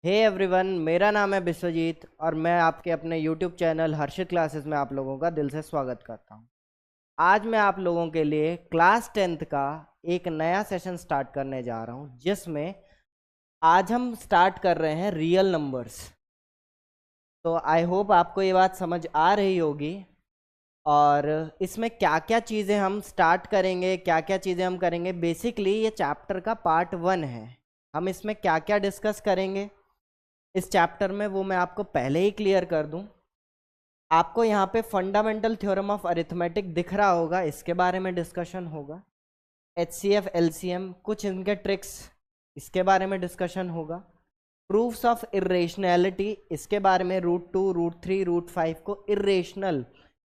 Hey everyone, मेरा नाम है विश्वजीत और मैं आपके अपने यूट्यूब चैनल हर्षित क्लासेस में आप लोगों का दिल से स्वागत करता हूं। आज मैं आप लोगों के लिए क्लास 10th का एक नया सेशन स्टार्ट करने जा रहा हूं, जिसमें आज हम स्टार्ट कर रहे हैं रियल नंबर्स। तो आई होप आपको ये बात समझ आ रही होगी और इसमें क्या क्या चीज़ें हम स्टार्ट करेंगे, क्या क्या चीज़ें हम करेंगे। बेसिकली ये चैप्टर का पार्ट 1 है। हम इसमें क्या क्या डिस्कस करेंगे इस चैप्टर में वो मैं आपको पहले ही क्लियर कर दूं। आपको यहाँ पे फंडामेंटल थ्योरम ऑफ अरिथमेटिक दिख रहा होगा, इसके बारे में डिस्कशन होगा। HCF LCM कुछ इनके ट्रिक्स, इसके बारे में डिस्कशन होगा। प्रूफ्स ऑफ इरेशनैलिटी, इसके बारे में √2, √3, √5 को इरेशनल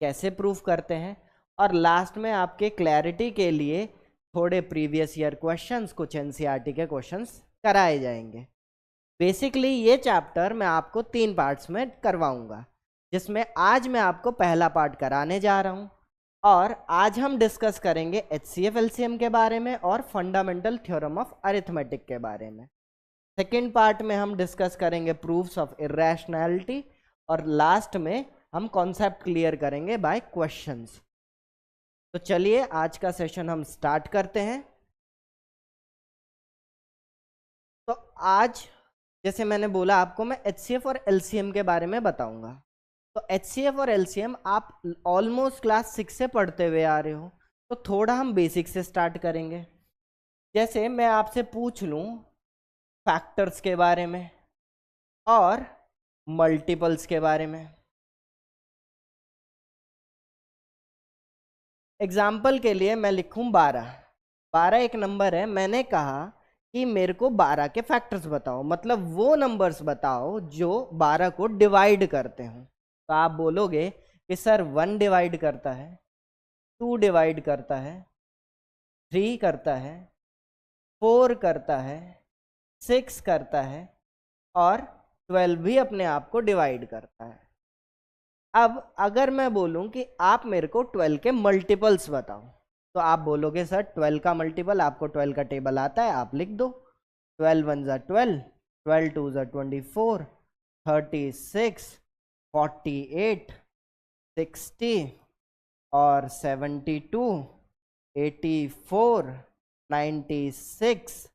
कैसे प्रूफ करते हैं। और लास्ट में आपके क्लैरिटी के लिए थोड़े प्रीवियस ईयर क्वेश्चंस, कुछ NCERT के क्वेश्चंस कराए जाएंगे। बेसिकली ये चैप्टर मैं आपको 3 पार्ट्स में करवाऊंगा, जिसमें आज मैं आपको पहला पार्ट कराने जा रहा हूं और आज हम डिस्कस करेंगे HCF LCM के बारे में और फंडामेंटल थ्योरम ऑफ अरिथमेटिक के बारे में। सेकेंड पार्ट में हम डिस्कस करेंगे प्रूफ्स ऑफ इरेशनैलिटी और लास्ट में हम कॉन्सेप्ट क्लियर करेंगे बाय क्वेश्चंस। तो चलिए आज का सेशन हम स्टार्ट करते हैं। तो आज जैसे मैंने बोला आपको मैं HCF और LCM के बारे में बताऊंगा। तो HCF और LCM आप ऑलमोस्ट क्लास 6 से पढ़ते हुए आ रहे हो, तो थोड़ा हम बेसिक से स्टार्ट करेंगे। जैसे मैं आपसे पूछ लूं फैक्टर्स के बारे में और मल्टीपल्स के बारे में। एग्जाम्पल के लिए मैं लिखूं 12 एक नंबर है। मैंने कहा कि मेरे को 12 के फैक्टर्स बताओ, मतलब वो नंबर्स बताओ जो 12 को डिवाइड करते हो। तो आप बोलोगे कि सर 1 डिवाइड करता है, 2 डिवाइड करता है, 3 करता है, 4 करता है, 6 करता है और 12 भी अपने आप को डिवाइड करता है। अब अगर मैं बोलूं कि आप मेरे को 12 के मल्टीपल्स बताओ, तो आप बोलोगे सर 12 का मल्टीपल, आपको 12 का टेबल आता है, आप लिख दो। 12 1 ज़ा 12, 12 2 ज़ा 24, 36, 48, 60 और 72, 84, 96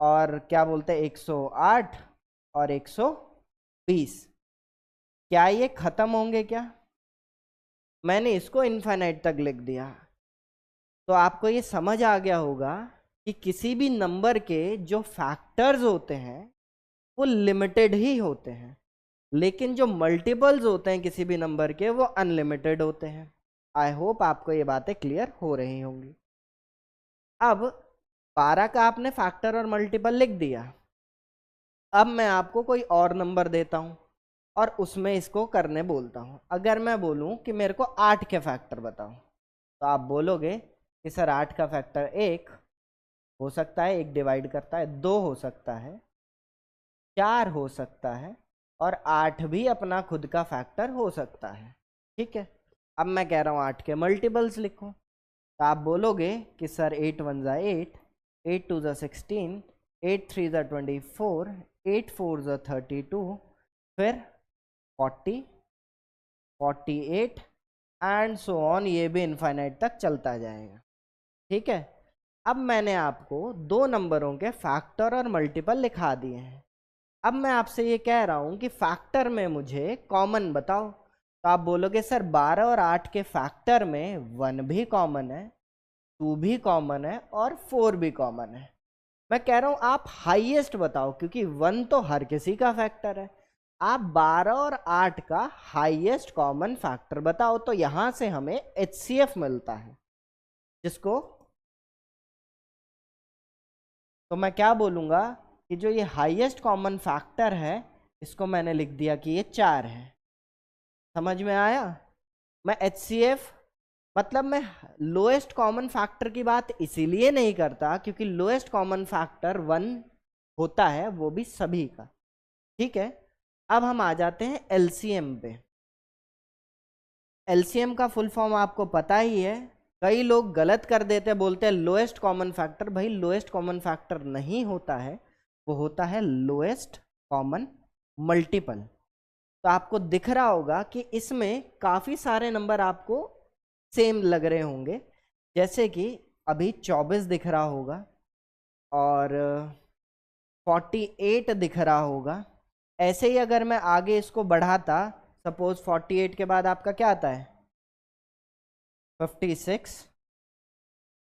और क्या बोलते हैं 108 और 120। क्या ये खत्म होंगे क्या? मैंने इसको इनफाइनाइट तक लिख दिया। तो आपको ये समझ आ गया होगा कि किसी भी नंबर के जो फैक्टर्स होते हैं वो लिमिटेड ही होते हैं, लेकिन जो मल्टीपल्स होते हैं किसी भी नंबर के वो अनलिमिटेड होते हैं। आई होप आपको ये बातें क्लियर हो रही होंगी। अब 12 का आपने फैक्टर और मल्टीपल लिख दिया। अब मैं आपको कोई और नंबर देता हूं और उसमें इसको करने बोलता हूं। अगर मैं बोलूं कि मेरे को 8 के फैक्टर बताओ, तो आप बोलोगे कि सर 8 का फैक्टर 1 हो सकता है, 1 डिवाइड करता है, 2 हो सकता है, 4 हो सकता है और 8 भी अपना खुद का फैक्टर हो सकता है। ठीक है, अब मैं कह रहा हूँ 8 के मल्टीपल्स लिखो। तो आप बोलोगे कि सर 8 1 ज़ा 8, 8 2 ज़ा 16, 8 3 ज़ा 24, 8 4 ज़ा 32, फिर 40, 48 एंड सो ऑन, ये भी इनफाइनाइट तक चलता जाएगा। ठीक है, अब मैंने आपको 2 नंबरों के फैक्टर और मल्टीपल लिखा दिए हैं। अब मैं आपसे ये कह रहा हूं कि फैक्टर में मुझे कॉमन बताओ। तो आप बोलोगे सर 12 और 8 के फैक्टर में 1 भी कॉमन है, 2 भी कॉमन है और 4 भी कॉमन है। मैं कह रहा हूं आप हाईएस्ट बताओ, क्योंकि 1 तो हर किसी का फैक्टर है। आप 12 और 8 का हाईएस्ट कॉमन फैक्टर बताओ। तो यहां से हमें HCF मिलता है, जिसको तो मैं क्या बोलूंगा कि जो ये हाईएस्ट कॉमन फैक्टर है इसको मैंने लिख दिया कि ये 4 है। समझ में आया? मैं HCF मतलब मैं लोएस्ट कॉमन फैक्टर की बात इसीलिए नहीं करता क्योंकि लोएस्ट कॉमन फैक्टर 1 होता है, वो भी सभी का। ठीक है, अब हम आ जाते हैं LCM पे। LCM का फुल फॉर्म आपको पता ही है। कई लोग गलत कर देते, बोलते हैं लोएस्ट कॉमन फैक्टर। भाई लोएस्ट कॉमन फैक्टर नहीं होता है, वो होता है लोएस्ट कॉमन मल्टीपल। तो आपको दिख रहा होगा कि इसमें काफ़ी सारे नंबर आपको सेम लग रहे होंगे, जैसे कि अभी 24 दिख रहा होगा और 48 दिख रहा होगा। ऐसे ही अगर मैं आगे इसको बढ़ाता, सपोज 48 के बाद आपका क्या आता है 56,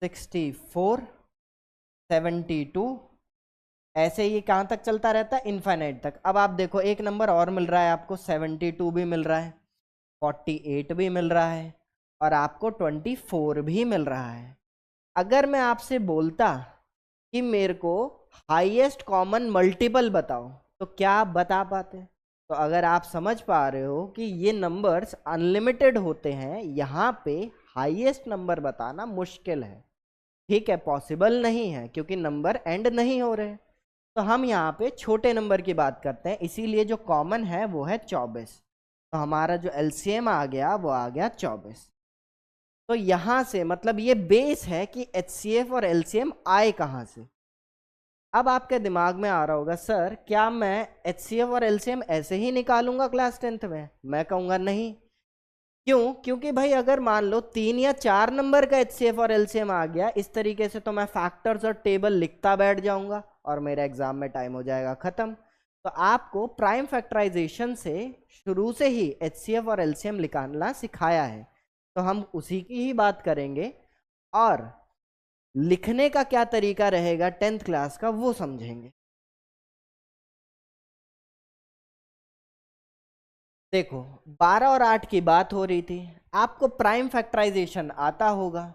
64, 72, ऐसे ही कहाँ तक चलता रहता है इनफाइनाइट तक। अब आप देखो एक नंबर और मिल रहा है आपको, 72 भी मिल रहा है, 48 भी मिल रहा है और आपको 24 भी मिल रहा है। अगर मैं आपसे बोलता कि मेरे को हाईएस्ट कॉमन मल्टीपल बताओ, तो क्या आप बता पाते? तो अगर आप समझ पा रहे हो कि ये नंबर्स अनलिमिटेड होते हैं, यहाँ पे हाईएस्ट नंबर बताना मुश्किल है, ठीक है, पॉसिबल नहीं है, क्योंकि नंबर एंड नहीं हो रहे। तो हम यहाँ पे छोटे नंबर की बात करते हैं, इसीलिए जो कॉमन है वो है 24। तो हमारा जो एलसीएम आ गया वो आ गया 24। तो यहाँ से मतलब ये बेस है कि एचसीएफ और एलसीएम आए कहाँ से। अब आपके दिमाग में आ रहा होगा, सर क्या मैं एचसीएफ और एलसीएम ऐसे ही निकालूंगा क्लास 10th में? मैं कहूँगा नहीं। क्यों? क्योंकि भाई अगर मान लो 3 या 4 नंबर का एचसीएफ और एलसीएम आ गया इस तरीके से, तो मैं फैक्टर्स और टेबल लिखता बैठ जाऊंगा और मेरा एग्जाम में टाइम हो जाएगा खत्म। तो आपको प्राइम फैक्टराइजेशन से शुरू से ही एचसीएफ और एलसीएम निकालना सिखाया है, तो हम उसी की ही बात करेंगे और लिखने का क्या तरीका रहेगा 10th क्लास का वो समझेंगे। देखो 12 और 8 की बात हो रही थी, आपको प्राइम फैक्टराइजेशन आता होगा।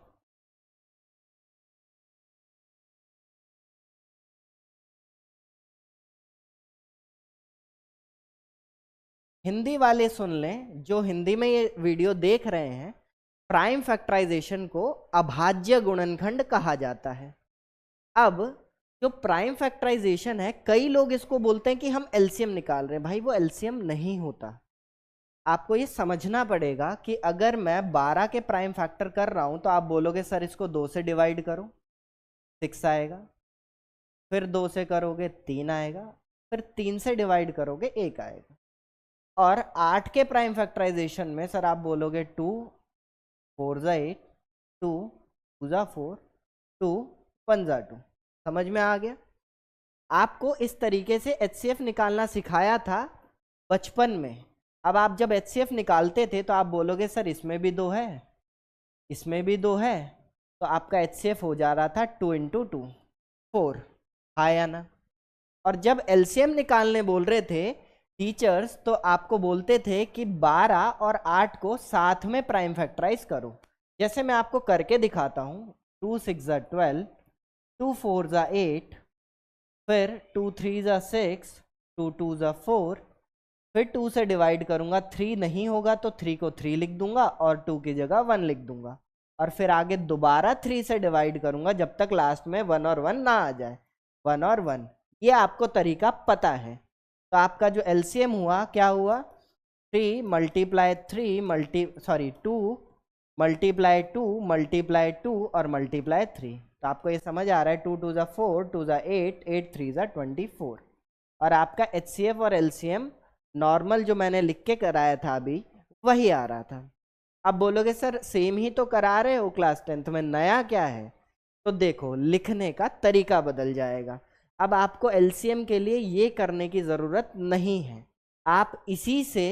हिंदी वाले सुन लें, जो हिंदी में ये वीडियो देख रहे हैं, प्राइम फैक्टराइजेशन को अभाज्य गुणनखंड कहा जाता है। अब जो प्राइम फैक्टराइजेशन है, कई लोग इसको बोलते हैं कि हम एलसीएम निकाल रहे हैं। भाई वो एलसीएम नहीं होता। आपको ये समझना पड़ेगा कि अगर मैं 12 के प्राइम फैक्टर कर रहा हूं तो आप बोलोगे सर इसको 2 से डिवाइड करो, 6 आएगा, फिर 2 से करोगे 3 आएगा, फिर 3 से डिवाइड करोगे 1 आएगा। और 8 के प्राइम फैक्टराइजेशन में सर आप बोलोगे 2 4 जा 8, 2 2 जा 4, 2 1 जा 2। समझ में आ गया? आपको इस तरीके से एचसीएफ निकालना सिखाया था बचपन में। अब आप जब एचसीएफ निकालते थे तो आप बोलोगे सर इसमें भी 2 है, इसमें भी 2 है, तो आपका एचसीएफ हो जा रहा था 2 × 2 4, हाँ या ना? और जब एलसीएम निकालने बोल रहे थे टीचर्स, तो आपको बोलते थे कि 12 और 8 को साथ में प्राइम फैक्टराइज करो। जैसे मैं आपको करके दिखाता हूँ, 2 6 जा 12, 2 4 जा 8, फिर 2 3 जा 6, 2 2 जा 4, फिर 2 से डिवाइड करूंगा, 3 नहीं होगा तो 3 को 3 लिख दूंगा और 2 की जगह 1 लिख दूंगा, और फिर आगे दोबारा 3 से डिवाइड करूंगा जब तक लास्ट में 1 और 1 ना आ जाए, 1 और 1। ये आपको तरीका पता है। तो आपका जो एलसीएम हुआ क्या हुआ, 3 मल्टीप्लाई 3 2 मल्टीप्लाई 2 मल्टीप्लाई 2 और मल्टीप्लाई 3। तो आपको ये समझ आ रहा है, 2 2 जा 4, 2 जा 8, 8 3 जा 24। और आपका एचसीएफ और एलसीएम नॉर्मल जो मैंने लिख के कराया था अभी वही आ रहा था। अब बोलोगे सर सेम ही तो करा रहे हो क्लास 10th में, नया क्या है? तो देखो लिखने का तरीका बदल जाएगा। अब आपको एलसीएम के लिए ये करने की ज़रूरत नहीं है, आप इसी से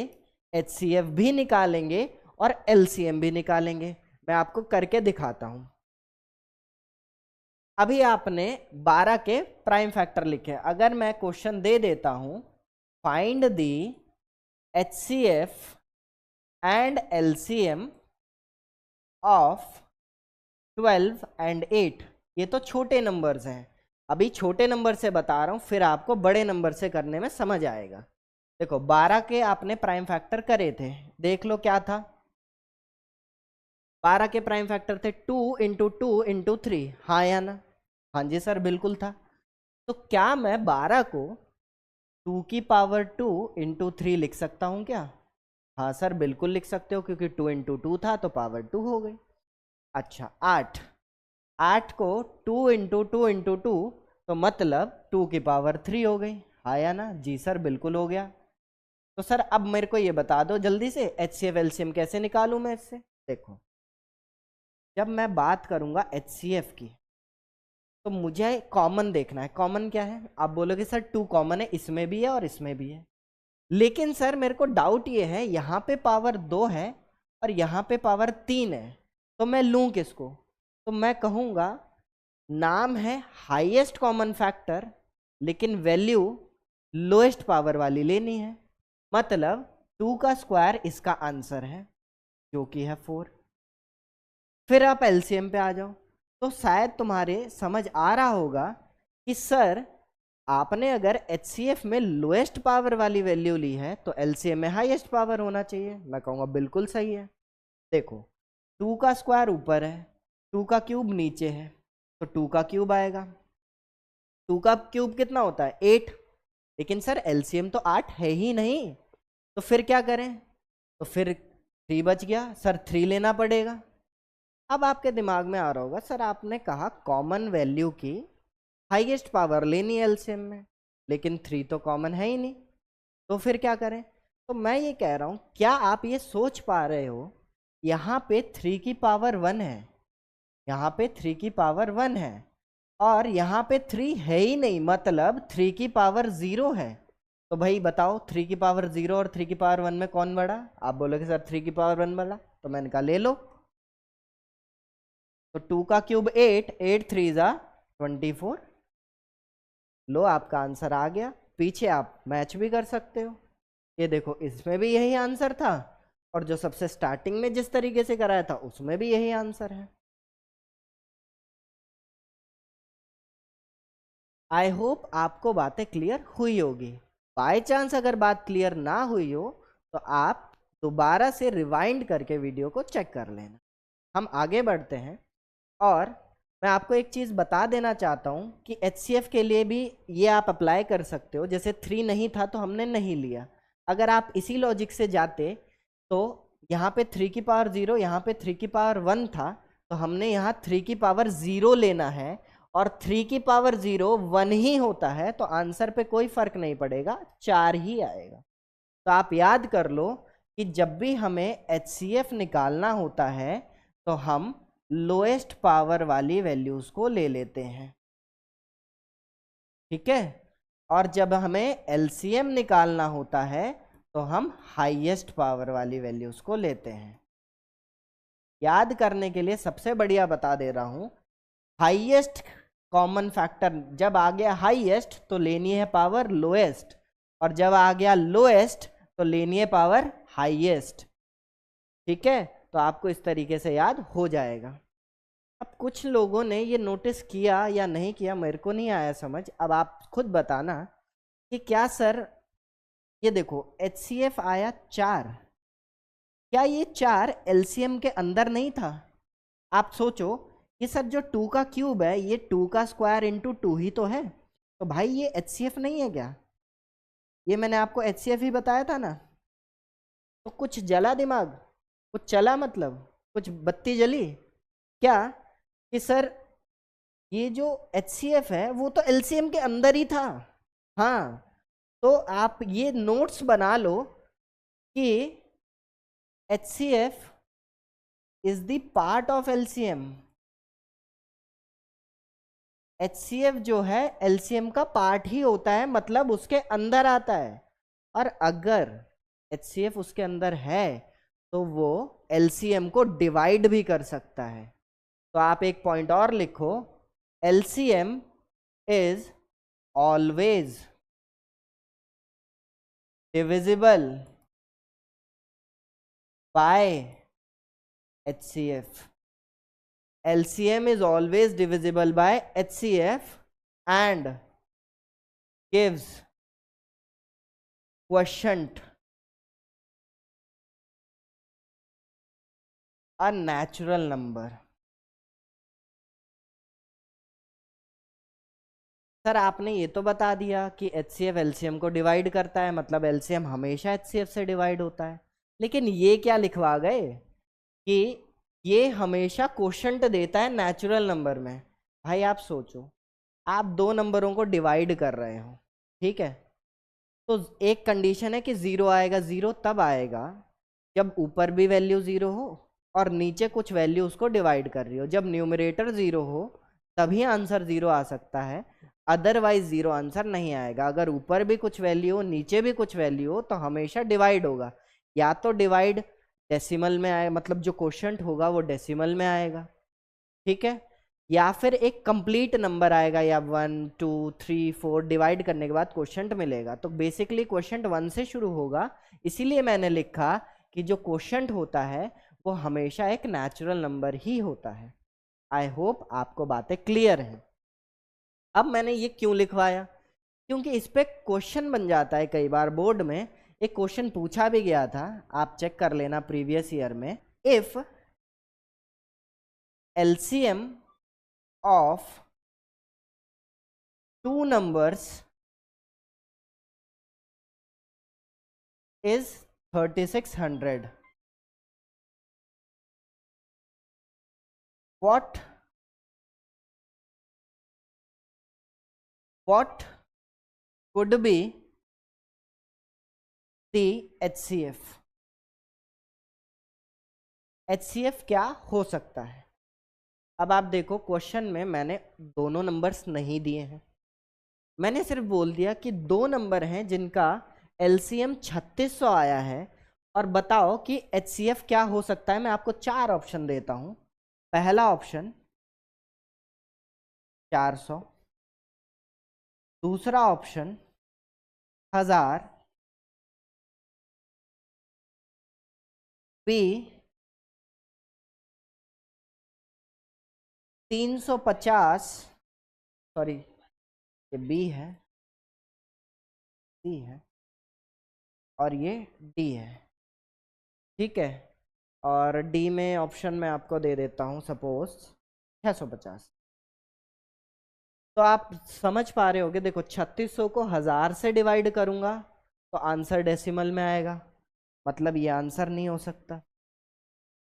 एचसीएफ भी निकालेंगे और एलसीएम भी निकालेंगे। मैं आपको करके दिखाता हूं। अभी आपने 12 के प्राइम फैक्टर लिखे, अगर मैं क्वेश्चन दे देता हूं find the HCF and LCM of 12 and 8, ये तो छोटे नंबर्स हैं, अभी छोटे नंबर से बता रहा हूं, फिर आपको बड़े नंबर से करने में समझ आएगा। देखो 12 के आपने प्राइम फैक्टर करे थे, देख लो क्या था। 12 के प्राइम फैक्टर थे 2 × 2 × 3, हाँ या ना? हाँ जी सर बिल्कुल था। तो क्या मैं 12 को 2 की पावर 2 × 3 लिख सकता हूँ क्या? हाँ सर बिल्कुल लिख सकते हो, क्योंकि 2 × 2 था तो पावर 2 हो गई। अच्छा 8 को 2 × 2 × 2 तो मतलब 2 की पावर 3 हो गई, आया ना? जी सर बिल्कुल हो गया। तो सर अब मेरे को ये बता दो जल्दी से, HCF LCM कैसे निकालूं मैं इससे? देखो, जब मैं बात करूंगा HCF की तो मुझे कॉमन देखना है। कॉमन क्या है? आप बोलोगे सर 2 कॉमन है, इसमें भी है और इसमें भी है। लेकिन सर मेरे को डाउट ये है, यहाँ पे पावर 2 है और यहाँ पे पावर 3 है, तो मैं लूँ किसको? तो मैं कहूँगा नाम है हाईएस्ट कॉमन फैक्टर, लेकिन वैल्यू लोएस्ट पावर वाली लेनी है। मतलब 2 का स्क्वायर इसका आंसर है, जो कि है 4। फिर आप एलसीएम पे आ जाओ, तो शायद तुम्हारे समझ आ रहा होगा कि सर आपने अगर HCF में लोएस्ट पावर वाली वैल्यू ली है तो LCM में हाईएस्ट पावर होना चाहिए। मैं कहूँगा बिल्कुल सही है। देखो 2 का स्क्वायर ऊपर है, 2 का क्यूब नीचे है, तो 2 का क्यूब आएगा। 2 का क्यूब कितना होता है? 8। लेकिन सर LCM तो 8 है ही नहीं, तो फिर क्या करें? तो फिर 3 बच गया, सर 3 लेना पड़ेगा। अब आपके दिमाग में आ रहा होगा सर आपने कहा कॉमन वैल्यू की हाईएस्ट पावर लेनी है एलसीएम में, लेकिन 3 तो कॉमन है ही नहीं, तो फिर क्या करें? तो मैं ये कह रहा हूं, क्या आप ये सोच पा रहे हो, यहाँ पे 3 की पावर 1 है, यहाँ पे 3 की पावर 1 है और यहाँ पे 3 है ही नहीं, मतलब 3 की पावर 0 है। तो भाई बताओ 3 की पावर 0 और 3 की पावर 1 में कौन बड़ा? आप बोलोगे सर 3 की पावर 1 बड़ा, तो मैंने कहा ले लो। तो 2 का क्यूब 8, 8 3 जा 24। लो आपका आंसर आ गया। पीछे आप मैच भी कर सकते हो, ये देखो इसमें भी यही आंसर था और जो सबसे स्टार्टिंग में जिस तरीके से कराया था उसमें भी यही आंसर है। आई होप आपको बातें क्लियर हुई होगी। बाय चांस अगर बात क्लियर ना हुई हो तो आप दोबारा से रिवाइंड करके वीडियो को चेक कर लेना। हम आगे बढ़ते हैं और मैं आपको एक चीज़ बता देना चाहता हूँ कि HCF के लिए भी ये आप अप्लाई कर सकते हो। जैसे 3 नहीं था तो हमने नहीं लिया, अगर आप इसी लॉजिक से जाते तो यहाँ पे 3 की पावर 0, यहाँ पे 3 की पावर 1 था, तो हमने यहाँ 3 की पावर 0 लेना है और 3 की पावर 0 1 ही होता है, तो आंसर पे कोई फर्क नहीं पड़ेगा, 4 ही आएगा। तो आप याद कर लो कि जब भी हमें HCF निकालना होता है तो हम लोएस्ट पावर वाली वैल्यूज को ले लेते हैं, ठीक है? और जब हमें LCM निकालना होता है तो हम हाईएस्ट पावर वाली वैल्यूज को लेते हैं। याद करने के लिए सबसे बढ़िया बता दे रहा हूं, हाईएस्ट कॉमन फैक्टर जब आ गया हाईएस्ट तो लेनी है पावर लोएस्ट, और जब आ गया लोएस्ट तो लेनी है पावर हाईएस्ट, ठीक है? तो आपको इस तरीके से याद हो जाएगा। अब कुछ लोगों ने ये नोटिस किया या नहीं किया मेरे को नहीं आया समझ, अब आप खुद बताना कि क्या सर ये देखो HCF आया 4, क्या ये 4 LCM के अंदर नहीं था? आप सोचो कि सर जो 2 का क्यूब है ये 2 का स्क्वायर इंटू 2 ही तो है, तो भाई ये HCF नहीं है क्या? ये मैंने आपको HCF ही बताया था ना। तो कुछ जला दिमाग, कुछ चला, मतलब कुछ बत्ती जली क्या कि सर ये जो HCF है वो तो LCM के अंदर ही था। हाँ, तो आप ये नोट्स बना लो कि HCF is the part of LCM। HCF जो है LCM का पार्ट ही होता है, मतलब उसके अंदर आता है, और अगर HCF उसके अंदर है तो वो LCM को डिवाइड भी कर सकता है। तो आप एक पॉइंट और लिखो, LCM is always divisible by HCF. LCM is always divisible by HCF and gives quotient a natural number. Sir आपने ये तो बता दिया कि HCF LCM को डिवाइड करता है, मतलब LCM हमेशा HCF से डिवाइड होता है, लेकिन ये क्या लिखवा गए कि ये हमेशा क्वोशंट देता है नेचुरल नंबर में। भाई आप सोचो, आप 2 नंबरों को डिवाइड कर रहे हो, ठीक है? तो एक कंडीशन है कि जीरो आएगा, जीरो तब आएगा जब ऊपर भी वैल्यू जीरो हो और नीचे कुछ वैल्यू उसको डिवाइड कर रही हो। जब न्यूमरेटर जीरो हो तभी आंसर जीरो आ सकता है, अदरवाइज जीरो आंसर नहीं आएगा। अगर ऊपर भी कुछ वैल्यू हो नीचे भी कुछ वैल्यू हो तो हमेशा डिवाइड होगा, या तो डिवाइड डेसिमल में आए, मतलब जो क्वोशंट होगा वो डेसिमल में आएगा, ठीक है, या फिर एक कंप्लीट नंबर आएगा, या 1 2 3 4 डिवाइड करने के बाद क्वोशंट मिलेगा। तो बेसिकली क्वोशंट 1 से शुरू होगा, इसीलिए मैंने लिखा कि जो क्वोशंट होता है वो हमेशा एक नेचुरल नंबर ही होता है। आई होप आपको बातें क्लियर हैं। अब मैंने ये क्यों लिखवाया, क्योंकि इस पे क्वेश्चन बन जाता है कई बार बोर्ड में। एक क्वेश्चन पूछा भी गया था, आप चेक कर लेना प्रीवियस ईयर में। If LCM of two numbers is 3600, what could be the HCF? HCF क्या हो सकता है? अब आप देखो क्वेश्चन में मैंने दोनों नंबर्स नहीं दिए हैं, मैंने सिर्फ बोल दिया कि दो नंबर हैं जिनका LCM 3600 आया है, और बताओ कि HCF क्या हो सकता है। मैं आपको चार ऑप्शन देता हूं। पहला ऑप्शन 400, दूसरा ऑप्शन 1000, बी 350, सॉरी ये बी है, सी है, और ये डी है, ठीक है। और डी में ऑप्शन मैं आपको दे देता हूं सपोज 650। तो आप समझ पा रहे होगे, देखो 3600 को 1000 से डिवाइड करूंगा तो आंसर डेसिमल में आएगा, मतलब ये आंसर नहीं हो सकता।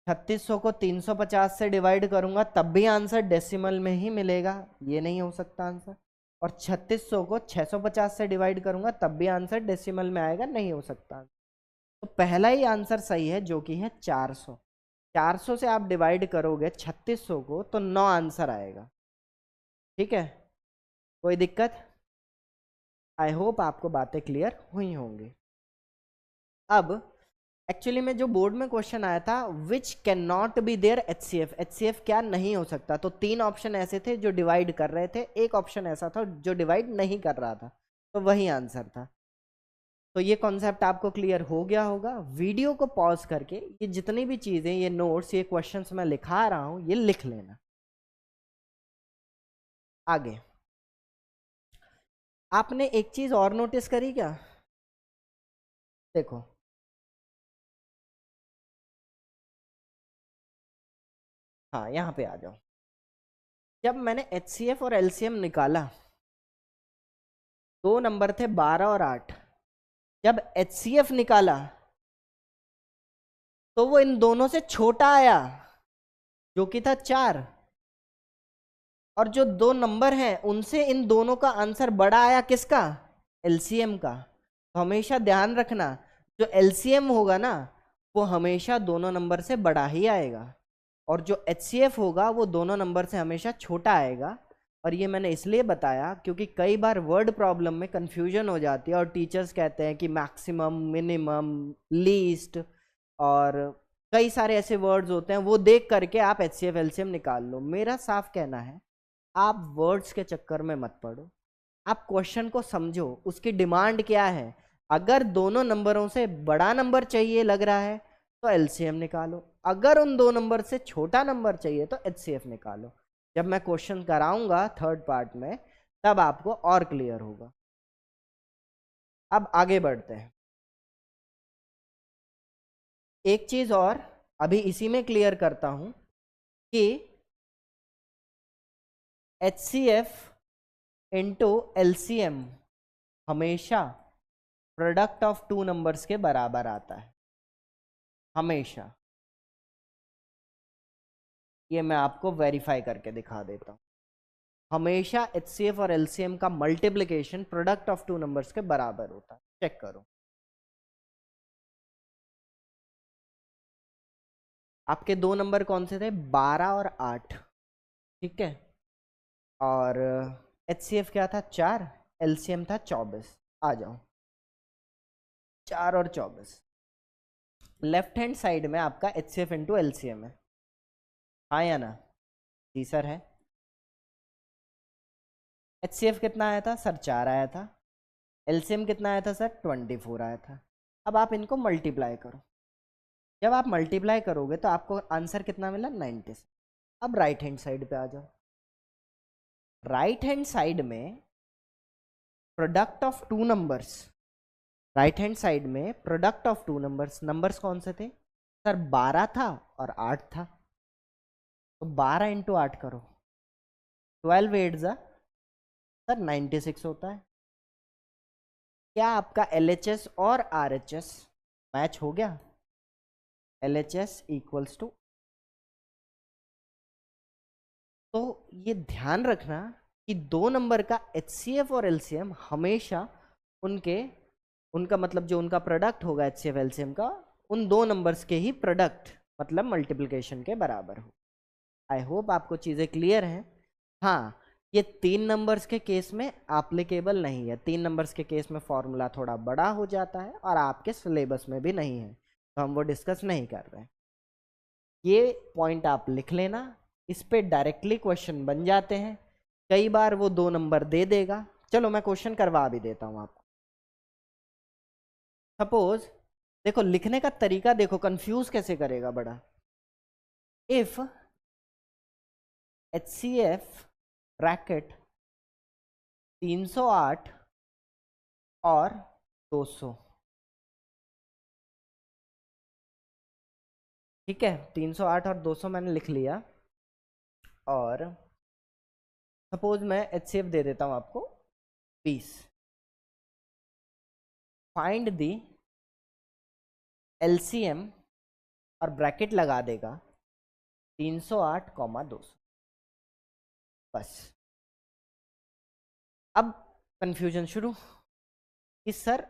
3600 को 350 से डिवाइड करूंगा तब भी आंसर डेसिमल में ही मिलेगा, ये नहीं हो सकता आंसर। और 3600 को 650 से डिवाइड करूंगा तब भी आंसर डेसिमल में आएगा, नहीं हो सकता। तो पहला ही आंसर सही है जो कि है 400। 400 से आप डिवाइड करोगे 3600 को तो 9 आंसर आएगा, ठीक है, कोई दिक्कत? आई होप आपको बातें क्लियर हुई होंगी। अब एक्चुअली में जो बोर्ड में क्वेश्चन आया था which can not be there HCF, HCF क्या नहीं हो सकता, तो तीन ऑप्शन ऐसे थे जो डिवाइड कर रहे थे, एक ऑप्शन ऐसा था जो डिवाइड नहीं कर रहा था, तो वही आंसर था। तो ये कॉन्सेप्ट आपको क्लियर हो गया होगा। वीडियो को पॉज करके ये जितनी भी चीजें, ये नोट्स, ये क्वेश्चंस मैं लिखा रहा हूं, ये लिख लेना। आगे आपने एक चीज और नोटिस करी क्या? देखो हाँ यहाँ पे आ जाओ। जब मैंने HCF और LCM निकाला, दो नंबर थे 12 और 8। जब HCF निकाला तो वो इन दोनों से छोटा आया जो कि था 4, और जो दो नंबर हैं उनसे इन दोनों का आंसर बड़ा आया, किसका? LCM का। तो हमेशा ध्यान रखना जो LCM होगा ना वो हमेशा दोनों नंबर से बड़ा ही आएगा, और जो HCF होगा वो दोनों नंबर से हमेशा छोटा आएगा। और ये मैंने इसलिए बताया क्योंकि कई बार वर्ड प्रॉब्लम में कंफ्यूजन हो जाती है और टीचर्स कहते हैं कि मैक्सिमम, मिनिमम, लीस्ट, और कई सारे ऐसे वर्ड्स होते हैं, वो देख करके आप HCF LCM निकाल लो। मेरा साफ कहना है आप वर्ड्स के चक्कर में मत पड़ो, आप क्वेश्चन को समझो, उसकी डिमांड क्या है। अगर दोनों नंबरों से बड़ा नंबर चाहिए लग रहा है तो LCM निकालो, अगर उन दो नंबर से छोटा नंबर चाहिए तो HCF निकालो। जब मैं क्वेश्चन कराऊंगा थर्ड पार्ट में तब आपको और क्लियर होगा। अब आगे बढ़ते हैं। एक चीज और अभी इसी में क्लियर करता हूं कि HCF इंटू LCM हमेशा प्रोडक्ट ऑफ टू नंबर्स के बराबर आता है, हमेशा। ये मैं आपको वेरीफाई करके दिखा देता हूं। हमेशा HCF और LCM का multiplication product of two numbers के बराबर होता है। चेक करो। आपके दो नंबर कौन से थे, 12 और 8, ठीक है। और HCF क्या था, 4, LCM था 24। आ जाओ, 4 और 24 लेफ्ट हैंड साइड में आपका HCF इंटू LCM है, हाँ या ना? जी सर है। HCF कितना आया था सर, 4 आया था। LCM कितना आया था सर, 24 आया था। अब आप इनको मल्टीप्लाई करो, जब आप मल्टीप्लाई करोगे तो आपको आंसर कितना मिला, 96। अब राइट हैंड साइड पे आ जाओ। राइट हैंड साइड में product of two numbers, right hand side में product of two numbers, numbers कौन से थे सर, 12 था और 8 था। तो 12 इंटू 8 करो, 12 8 जा सर 96 होता है। क्या आपका LHS और RHS मैच हो गया? LHS इक्वल्स टू, तो ये ध्यान रखना कि दो नंबर का HCF और LCM हमेशा उनका मतलब जो उनका प्रोडक्ट होगा HCF LCM का, उन दो नंबर्स के ही प्रोडक्ट मतलब मल्टीप्लिकेशन के बराबर हो। आई होप आपको चीज़ें क्लियर हैं। हाँ, ये 3 नंबर्स के केस में एप्लीकेबल नहीं है, 3 नंबर्स के केस में फॉर्मूला थोड़ा बड़ा हो जाता है और आपके सिलेबस में भी नहीं है, तो हम वो डिस्कस नहीं कर रहे हैं। ये पॉइंट आप लिख लेना, इस पे डायरेक्टली क्वेश्चन बन जाते हैं। कई बार वो 2 नंबर दे देगा, चलो मैं क्वेश्चन करवा भी देता हूँ आपको। सपोज देखो, लिखने का तरीका देखो, कंफ्यूज कैसे करेगा बड़ा। इफ HCF ब्रैकेट 308 और 200, ठीक है, 308 और 200 मैंने लिख लिया। और सपोज मैं HCF दे देता हूं आपको 20। फाइंड दी LCM और ब्रैकेट लगा देगा 308 कॉमा 200, बस। अब कंफ्यूजन शुरू कि सर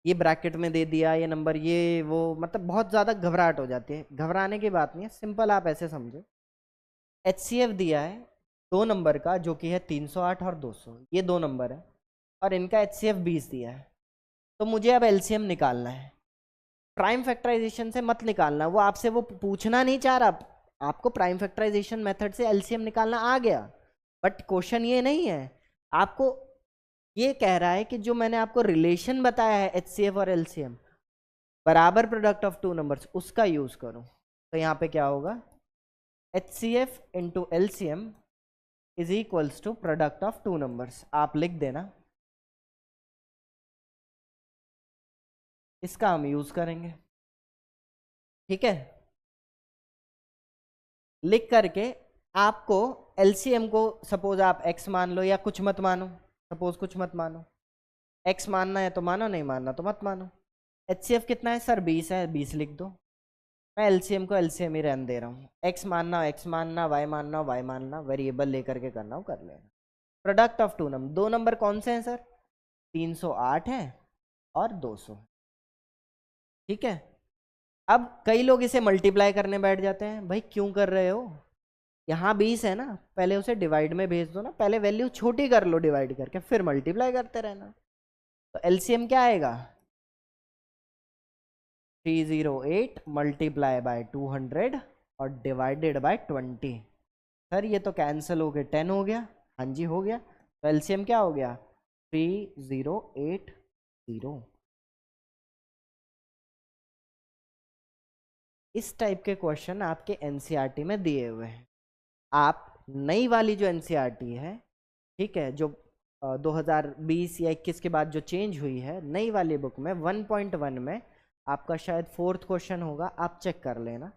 ये ब्रैकेट में दे दिया ये नंबर, ये वो, मतलब बहुत ज़्यादा घबराहट हो जाती है। घबराने की बात नहीं है, सिंपल आप ऐसे समझो, HCF दिया है दो नंबर का जो कि है 308 और 200, ये दो नंबर है, और इनका HCF 20 दिया है। तो मुझे अब LCM निकालना है। प्राइम फैक्टराइजेशन से मत निकालना, वो आपसे वो पूछना नहीं चाह रहा। आपको प्राइम फैक्टराइजेशन मेथड से LCM निकालना आ गया, बट क्वेश्चन ये नहीं है। आपको ये कह रहा है कि जो मैंने आपको रिलेशन बताया है HCF और LCM, बराबर प्रोडक्ट ऑफ टू नंबर्स, उसका यूज करो। तो यहाँ पे क्या होगा, HCF into LCM is equals to product of two numbers. आप लिख देना, इसका हम यूज करेंगे, ठीक है। लिख करके आपको LCM को सपोज आप x मान लो या कुछ मत मानो, सपोज कुछ मत मानो, x मानना है तो मानो, नहीं मानना तो मत मानो। HCF कितना है सर, 20 है, 20 लिख दो। मैं LCM को LCM ही रहने दे रहा हूँ। x मानना हो x मानना, y मानना हो y मानना, वेरिएबल लेकर के करना हो कर लेना। प्रोडक्ट ऑफ टू नंबर, दो नंबर कौन से हैं सर, 308 है और 200, ठीक है। अब कई लोग इसे मल्टीप्लाई करने बैठ जाते हैं, भाई क्यों कर रहे हो, यहाँ 20 है ना, पहले उसे डिवाइड में भेज दो ना, पहले वैल्यू छोटी कर लो डिवाइड करके, फिर मल्टीप्लाई करते रहना। तो LCM क्या आएगा, 308 मल्टीप्लाई बाय 200 और डिवाइडेड बाय 20। सर ये तो कैंसिल हो गए, 10 हो गया, हाँ जी हो गया। तो LCM क्या हो गया, 3080। इस टाइप के क्वेश्चन आपके NCERT में दिए हुए हैं। आप नई वाली जो NCERT है, ठीक है, जो 2020 या 21 के बाद जो चेंज हुई है, नई वाली बुक में 1.1 में आपका शायद 4th क्वेश्चन होगा, आप चेक कर लेना,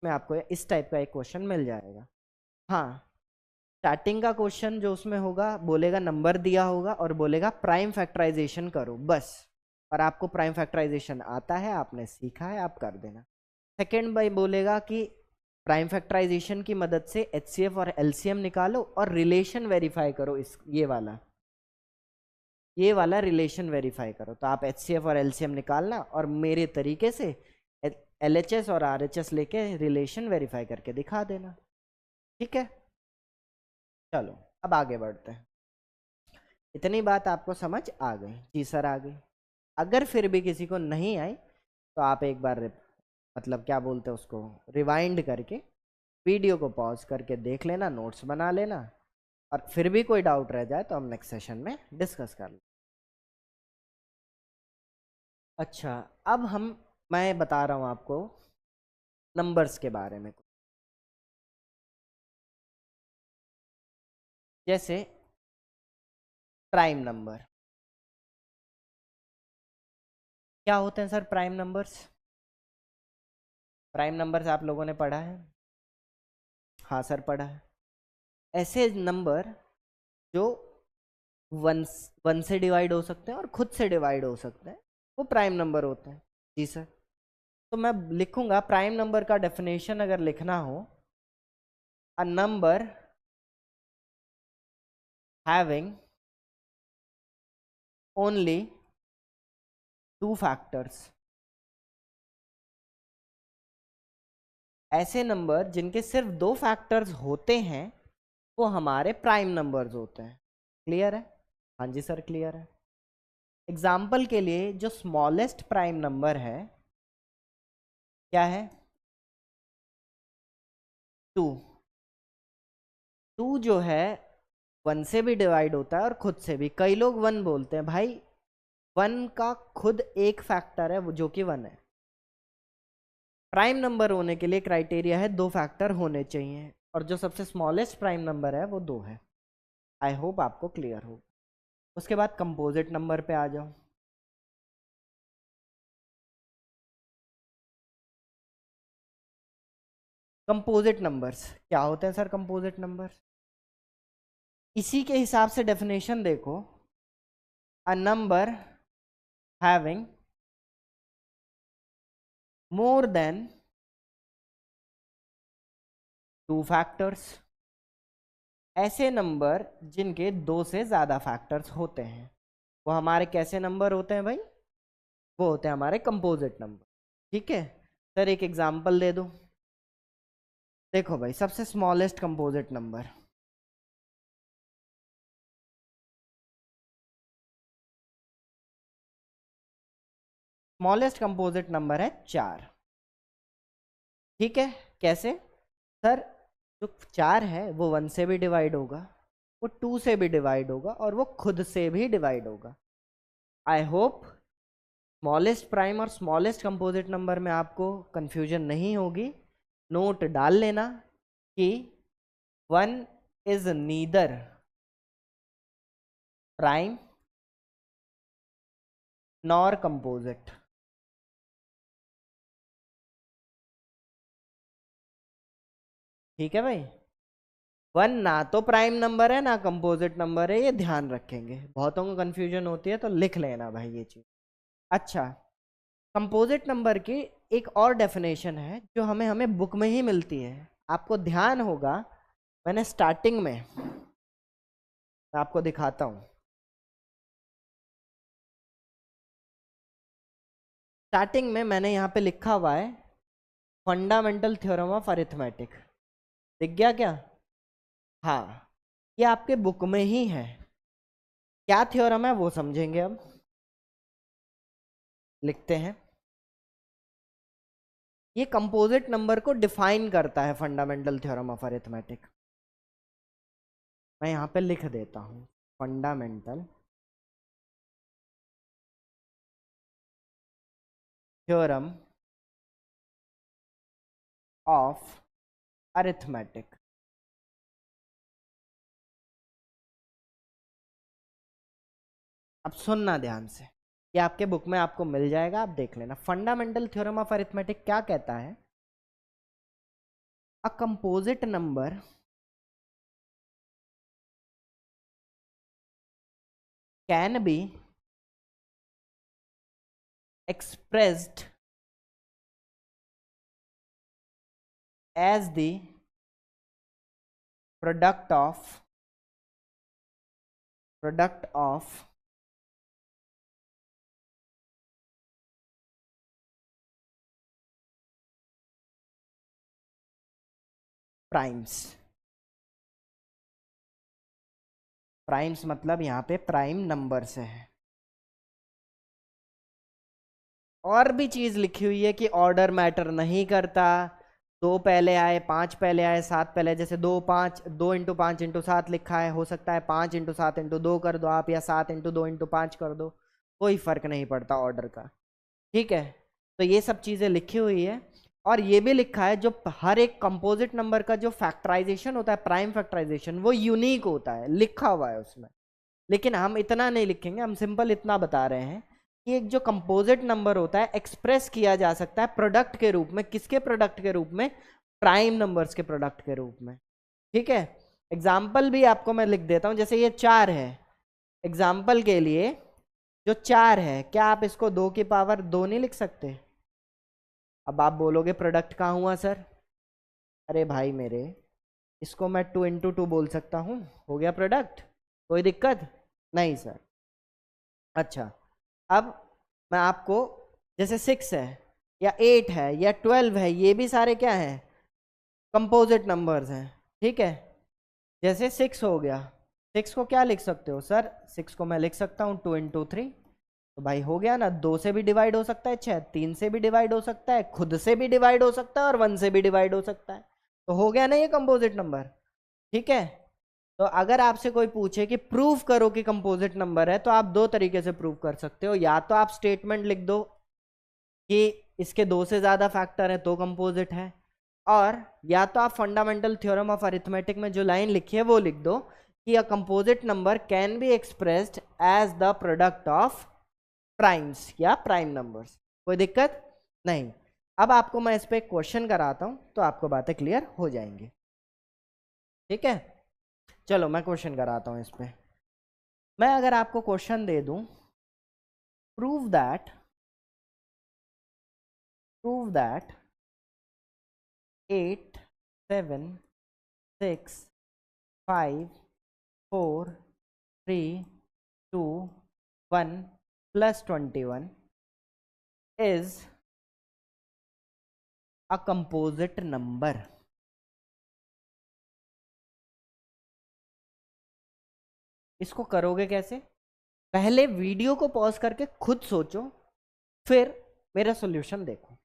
मैं आपको इस टाइप का एक क्वेश्चन मिल जाएगा। हाँ, स्टार्टिंग का क्वेश्चन जो उसमें होगा, बोलेगा नंबर दिया होगा और बोलेगा प्राइम फैक्टराइजेशन करो, बस। और आपको प्राइम फैक्टराइजेशन आता है, आपने सीखा है, आप कर देना। सेकेंड भाई बोलेगा कि प्राइम फैक्टराइजेशन की मदद से HCF और LCM निकालो और रिलेशन वेरीफाई करो, इस ये वाला। ये वाला रिलेशन वेरीफाई करो। तो आप HCF और LCM निकालना और मेरे तरीके से LHS और RHS लेके रिलेशन वेरीफाई करके दिखा देना। ठीक है, चलो अब आगे बढ़ते हैं। इतनी बात आपको समझ आ गई? जी सर आ गई। अगर फिर भी किसी को नहीं आई तो आप एक बार मतलब क्या बोलते हैं उसको, रिवाइंड करके वीडियो को पॉज करके देख लेना, नोट्स बना लेना, और फिर भी कोई डाउट रह जाए तो हम नेक्स्ट सेशन में डिस्कस कर लें। अच्छा, अब मैं बता रहा हूँ आपको नंबर्स के बारे में। जैसे प्राइम नंबर क्या होते हैं sir? Prime numbers, prime numbers आप लोगों ने पढ़ा है? हाँ सर पढ़ा है। ऐसे नंबर जो वन वन से डिवाइड हो सकते हैं और खुद से डिवाइड हो सकते हैं, वो प्राइम नंबर होते हैं। जी सर। तो मैं लिखूंगा प्राइम नंबर का डेफिनेशन अगर लिखना हो, a number having only two factors. ऐसे नंबर जिनके सिर्फ दो फैक्टर्स होते हैं वो हमारे प्राइम नंबर्स होते हैं। क्लियर है? हाँ जी सर क्लियर है। एग्जाम्पल के लिए जो स्मॉलेस्ट प्राइम नंबर है क्या है? 2। 2 जो है 1 से भी डिवाइड होता है और खुद से भी। कई लोग 1 बोलते हैं, भाई 1 का खुद एक फैक्टर है वो जो कि 1 है। प्राइम नंबर होने के लिए क्राइटेरिया है 2 फैक्टर होने चाहिए, और जो सबसे स्मॉलेस्ट प्राइम नंबर है वो 2 है। आई होप आपको क्लियर हो। उसके बाद कंपोजिट नंबर पे आ जाओ। कंपोजिट नंबर्स क्या होते हैं सर? कंपोजिट नंबर्स इसी के हिसाब से डेफिनेशन देखो, a number having more than 2 factors. ऐसे नंबर जिनके 2 से ज़्यादा फैक्टर्स होते हैं वो हमारे कैसे नंबर होते हैं भाई? वो होते हैं हमारे कंपोजिट नंबर। ठीक है सर, एक एग्जांपल दे दो। देखो भाई, सबसे smallest composite number, smallest composite number है 4। ठीक है, कैसे सर? जो 4 है वो 1 से भी डिवाइड होगा, वो 2 से भी डिवाइड होगा, और वो खुद से भी डिवाइड होगा। आई होप स्मॉलेस्ट प्राइम और स्मॉलेस्ट कंपोजिट नंबर में आपको कंफ्यूजन नहीं होगी। नोट डाल लेना कि 1 is neither prime nor composite. ठीक है भाई, 1 ना तो प्राइम नंबर है ना कंपोजिट नंबर है, ये ध्यान रखेंगे। बहुतों को कंफ्यूजन होती है तो लिख लेना भाई ये चीज। अच्छा, कंपोजिट नंबर की एक और डेफिनेशन है जो हमें हमें बुक में ही मिलती है। आपको ध्यान होगा, मैंने स्टार्टिंग में, मैं आपको दिखाता हूँ। स्टार्टिंग में मैंने यहाँ पे लिखा हुआ है फंडामेंटल थ्योरम ऑफ अरिथमेटिक। दिख गया क्या? हाँ, ये आपके बुक में ही है। क्या थ्योरम है वो समझेंगे अब। लिखते हैं, ये कंपोजिट नंबर को डिफाइन करता है, फंडामेंटल थ्योरम ऑफ अरिथमेटिक। मैं यहाँ पे लिख देता हूँ, फंडामेंटल थ्योरम ऑफ अरिथमेटिक। अब सुनना ध्यान से, ये आपके बुक में आपको मिल जाएगा, आप देख लेना। फंडामेंटल थ्योरम ऑफ अरिथमेटिक क्या कहता है? A composite number can B expressed as the product of primes. Primes मतलब यहाँ पे प्राइम नंबर से है। और भी चीज लिखी हुई है कि ऑर्डर मैटर नहीं करता, 2 पहले आए, 5 पहले आए, 7 पहले, जैसे 2 5 2 इंटू 5 इंटू 7 लिखा है, हो सकता है 5 इंटू 7 इंटू 2 कर दो आप, या 7 इंटू 2 इंटू 5 कर दो, कोई फर्क नहीं पड़ता ऑर्डर का। ठीक है, तो ये सब चीजें लिखी हुई है। और ये भी लिखा है जो हर एक कंपोजिट नंबर का जो फैक्टराइजेशन होता है, प्राइम फैक्टराइजेशन, वो यूनिक होता है, लिखा हुआ है उसमें। लेकिन हम इतना नहीं लिखेंगे, हम सिंपल इतना बता रहे हैं कि एक जो कंपोजिट नंबर होता है एक्सप्रेस किया जा सकता है प्रोडक्ट के रूप में। किसके प्रोडक्ट के रूप में? प्राइम नंबर्स के प्रोडक्ट के रूप में। ठीक है, एग्जाम्पल भी आपको मैं लिख देता हूं। जैसे ये 4 है, एग्जाम्पल के लिए जो 4 है, क्या आप इसको 2 की पावर 2 नहीं लिख सकते? अब आप बोलोगे प्रोडक्ट कहाँ हुआ सर? अरे भाई मेरे, इसको मैं 2 इंटू 2 बोल सकता हूँ, हो गया प्रोडक्ट, कोई दिक्कत नहीं सर। अच्छा, अब मैं आपको, जैसे 6 है या 8 है या 12 है, ये भी सारे क्या हैं? कंपोजिट नंबर्स हैं। ठीक है, जैसे 6 हो गया, 6 को क्या लिख सकते हो सर? 6 को मैं लिख सकता हूँ 2 इंटू 3, तो भाई हो गया ना, 2 से भी डिवाइड हो सकता है 6, 3 से भी डिवाइड हो सकता है, खुद से भी डिवाइड हो सकता है, और 1 से भी डिवाइड हो सकता है, तो हो गया ना ये कंपोजिट नंबर। ठीक है, तो अगर आपसे कोई पूछे कि प्रूव करो कि कंपोजिट नंबर है, तो आप 2 तरीके से प्रूव कर सकते हो। या तो आप स्टेटमेंट लिख दो कि इसके 2 से ज्यादा फैक्टर है तो कंपोजिट है, और या तो आप फंडामेंटल थ्योरम ऑफ अरिथमेटिक में जो लाइन लिखी है वो लिख दो कि a composite number can be expressed as the product of primes या प्राइम नंबर्स। कोई दिक्कत नहीं। अब आपको मैं इस पे एक क्वेश्चन कराता हूं तो आपको बातें क्लियर हो जाएंगी। ठीक है, चलो मैं क्वेश्चन कराता हूं इस पे। मैं अगर आपको क्वेश्चन दे दूं, prove that 8 7 6 5 4 3 2 1 plus 21 is a composite number। इसको करोगे कैसे? पहले वीडियो को पॉज करके खुद सोचो, फिर मेरा सॉल्यूशन देखो।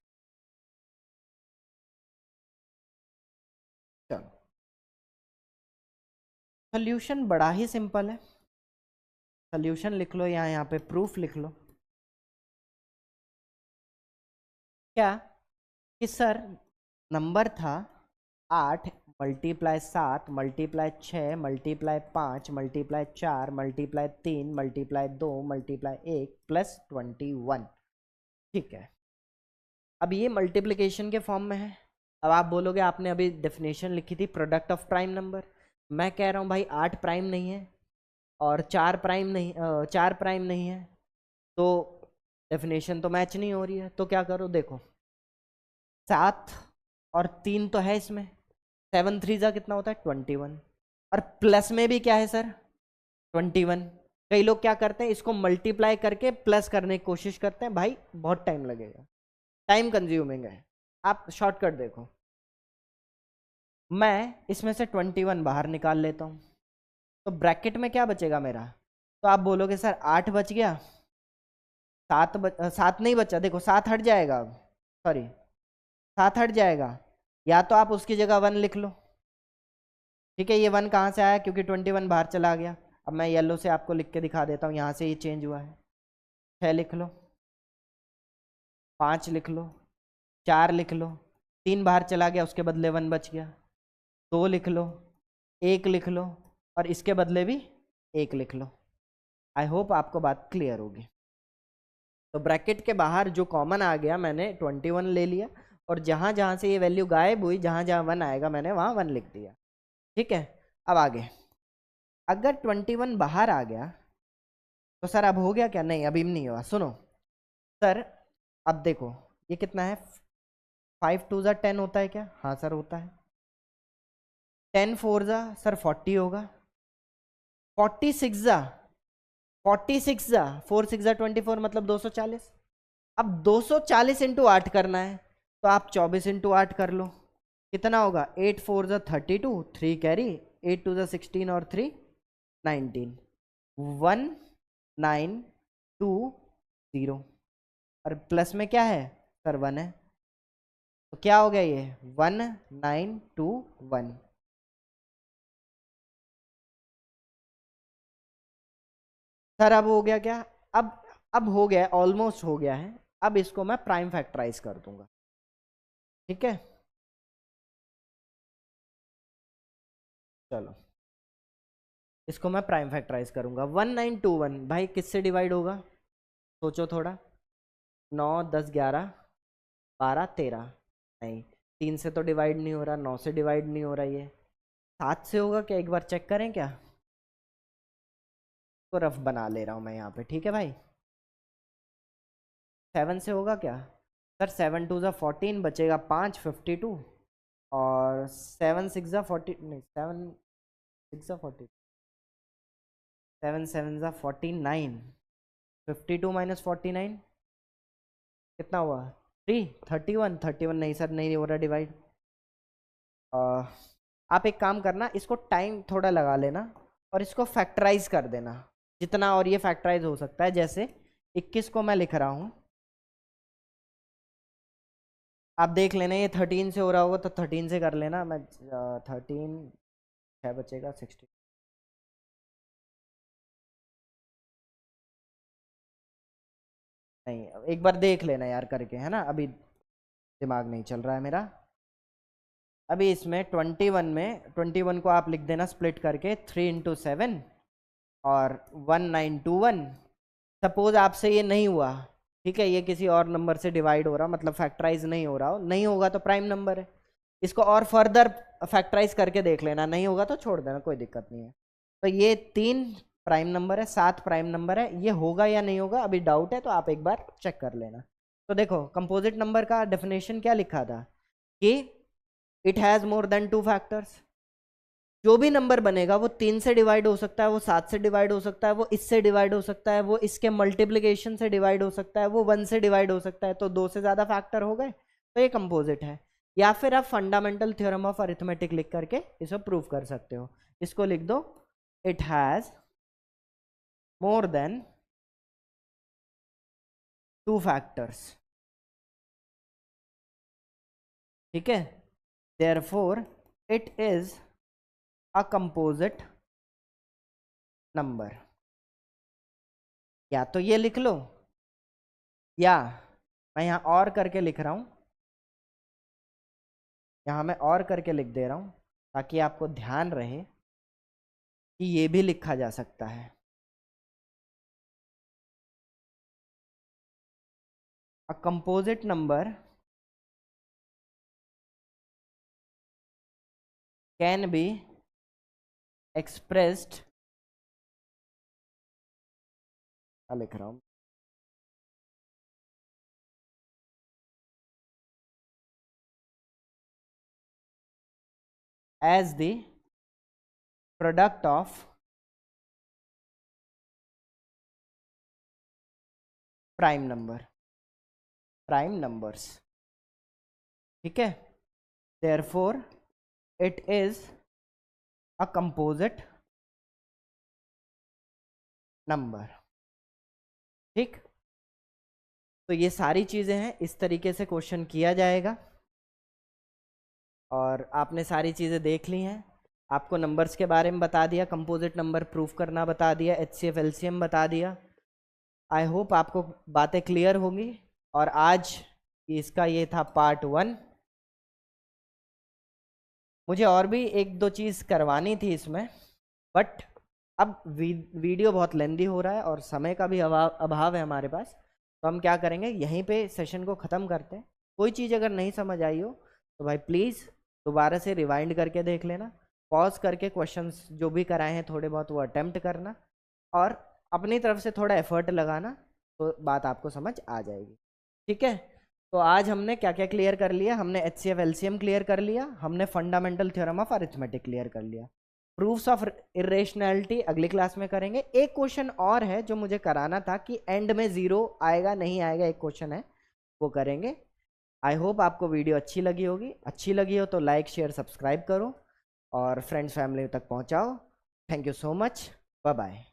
चलो, सॉल्यूशन बड़ा ही सिंपल है। सॉल्यूशन लिख लो, यहाँ पे प्रूफ लिख लो। क्या कि सर नंबर था 8 multiply 7 multiply 6 multiply 5 multiply 4 multiply 3 multiply 2 multiply 1 plus 21। ठीक है, अब ये मल्टीप्लिकेशन के फॉर्म में है। अब आप बोलोगे आपने अभी डेफिनेशन लिखी थी प्रोडक्ट ऑफ प्राइम नंबर, मैं कह रहा हूँ भाई 8 प्राइम नहीं है और 4 प्राइम नहीं, 4 प्राइम नहीं है, तो डेफिनेशन तो मैच नहीं हो रही है। तो क्या करो, देखो 7 और 3 तो है इसमें, 7 3 जा कितना होता है 21, और प्लस में भी क्या है सर 21। कई लोग क्या करते हैं, इसको मल्टीप्लाई करके प्लस करने की कोशिश करते हैं, भाई बहुत टाइम लगेगा, टाइम कंज्यूमिंग है। आप शॉर्टकट देखो, मैं इसमें से 21 बाहर निकाल लेता हूँ, तो ब्रैकेट में क्या बचेगा मेरा? तो आप बोलोगे सर 8 बच गया, 7 नहीं बचा, देखो 7 हट जाएगा, अब सॉरी 7 हट जाएगा, या तो आप उसकी जगह 1 लिख लो। ठीक है, ये 1 कहाँ से आया? क्योंकि 21 बाहर चला गया। अब मैं येलो से आपको लिख के दिखा देता हूँ, यहाँ से ये चेंज हुआ है। 6 लिख लो, 5 लिख लो, 4 लिख लो, 3 बाहर चला गया, उसके बदले 1 बच गया, 2 लिख लो, 1 लिख लो, और इसके बदले भी 1 लिख लो। आई होप आपको बात क्लियर होगी। तो ब्रैकेट के बाहर जो कॉमन आ गया, मैंने 21 ले लिया, और जहाँ जहाँ से ये वैल्यू गायब हुई, जहाँ जहाँ 1 आएगा मैंने वहाँ 1 लिख दिया। ठीक है, अब आगे, अगर 21 बाहर आ गया तो सर अब हो गया क्या? नहीं, अभी नहीं हुआ। सुनो सर, अब देखो ये कितना है, 5 2 जा 10 होता है क्या? हाँ सर होता है। 10 4 जा सर 40 होगा, 46 जा 46 जा 4 6 जा 24 मतलब 240। अब 240 इंटू 8 करना है, तो आप 24 इंटू 8 कर लो, कितना होगा, 8 4 ज़ा 32, 3 कैरी, 8 2 ज़ा 16 और 3 19, 1920 और प्लस में क्या है सर 1 है, तो क्या हो गया ये 1921। सर अब हो गया क्या, अब हो गया, ऑलमोस्ट हो गया है। अब इसको मैं प्राइम फैक्टराइज कर दूंगा, ठीक है। चलो इसको मैं प्राइम फैक्टराइज करूंगा। 1921 भाई किससे डिवाइड होगा, सोचो थोड़ा। 9 10 11 12 13, नहीं 3 से तो डिवाइड नहीं हो रहा, 9 से डिवाइड नहीं हो रहा, ये 7 से होगा क्या, एक बार चेक करें क्या। तो रफ बना ले रहा हूँ मैं यहाँ पे, ठीक है भाई। 7 से होगा क्या सर, 7 2 ज़ा 14, बचेगा 5 52, और 7 6 ज़ा 40, नहीं 7 6 ज़ा 40, 7 7 ज़ा 49, 52 माइनस 49 कितना हुआ 3 31, 31 नहीं सर, नहीं हो रहा डिवाइड। आप एक काम करना, इसको टाइम थोड़ा लगा लेना और इसको फैक्टराइज कर देना जितना, और ये फैक्टराइज हो सकता है। जैसे 21 को मैं लिख रहा हूँ, आप देख लेना ये 13 से हो रहा होगा तो 13 से कर लेना। मैं 13 6 बचेगा 60, नहीं एक बार देख लेना यार करके, है ना, अभी दिमाग नहीं चल रहा है मेरा। अभी इसमें 21 में 21 को आप लिख देना स्प्लिट करके 3 इंटू 7 और 1921। सपोज आपसे ये नहीं हुआ, ठीक है, ये किसी और नंबर से डिवाइड हो रहा, मतलब फैक्टराइज नहीं हो रहा हो, नहीं होगा तो प्राइम नंबर है। इसको और फर्दर फैक्टराइज करके देख लेना, नहीं होगा तो छोड़ देना, कोई दिक्कत नहीं है। तो ये 3 प्राइम नंबर है, 7 प्राइम नंबर है, ये होगा या नहीं होगा अभी डाउट है, तो आप एक बार चेक कर लेना। तो देखो कंपोजिट नंबर का डेफिनेशन क्या लिखा था कि it has more than 2 factors. जो भी नंबर बनेगा वो 3 से डिवाइड हो सकता है, वो 7 से डिवाइड हो सकता है, वो इससे डिवाइड हो सकता है, वो इसके मल्टीप्लिकेशन से डिवाइड हो सकता है, वो 1 से डिवाइड हो सकता है, तो 2 से ज़्यादा फैक्टर हो गए, तो ये कंपोजिट है। या फिर आप फंडामेंटल थ्योरम ऑफ अरिथमेटिक लिख करके इसे प्रूव कर सकते हो। इसको लिख दो, it has more than 2 factors, ठीक है। Therefore it is a composite number. या तो ये लिख लो, या मैं यहाँ और करके लिख रहा हूँ, यहाँ मैं और करके लिख दे रहा हूँ ताकि आपको ध्यान रहे कि ये भी लिखा जा सकता है। A composite number can be expressed, लिख रहा हूँ, as the product of prime number, prime numbers, ठीक है। Therefore it is a composite number, ठीक। तो ये सारी चीजें हैं, इस तरीके से क्वेश्चन किया जाएगा। और आपने सारी चीजें देख ली हैं, आपको नंबर्स के बारे में बता दिया, कंपोजिट नंबर प्रूफ करना बता दिया, एचसीएफ एलसीएम बता दिया। आई होप आपको बातें क्लियर होंगी। और आज इसका ये था पार्ट 1। मुझे और भी एक दो चीज़ करवानी थी इसमें, बट अब वीडियो बहुत लेंदी हो रहा है और समय का भी अभाव है हमारे पास, तो हम क्या करेंगे, यहीं पे सेशन को ख़त्म करते हैं। कोई चीज़ अगर नहीं समझ आई हो तो भाई प्लीज़ दोबारा से रिवाइंड करके देख लेना, पॉज करके क्वेश्चंस जो भी कराए हैं थोड़े बहुत वो अटेम्प्ट करना, और अपनी तरफ से थोड़ा एफर्ट लगाना, तो बात आपको समझ आ जाएगी, ठीक है। तो आज हमने क्या क्या क्लियर कर लिया, हमने एचसीएफ एलसीएम क्लियर कर लिया, हमने fundamental theorem of arithmetic clear कर लिया। प्रूफ्स ऑफ इरेशनैलिटी अगली क्लास में करेंगे। एक क्वेश्चन और है जो मुझे कराना था कि एंड में 0 आएगा नहीं आएगा, एक क्वेश्चन है वो करेंगे। आई होप आपको वीडियो अच्छी लगी होगी। अच्छी लगी हो तो लाइक शेयर सब्सक्राइब करो और फ्रेंड्स फैमिली तक पहुंचाओ। Thank you so much. Bye bye.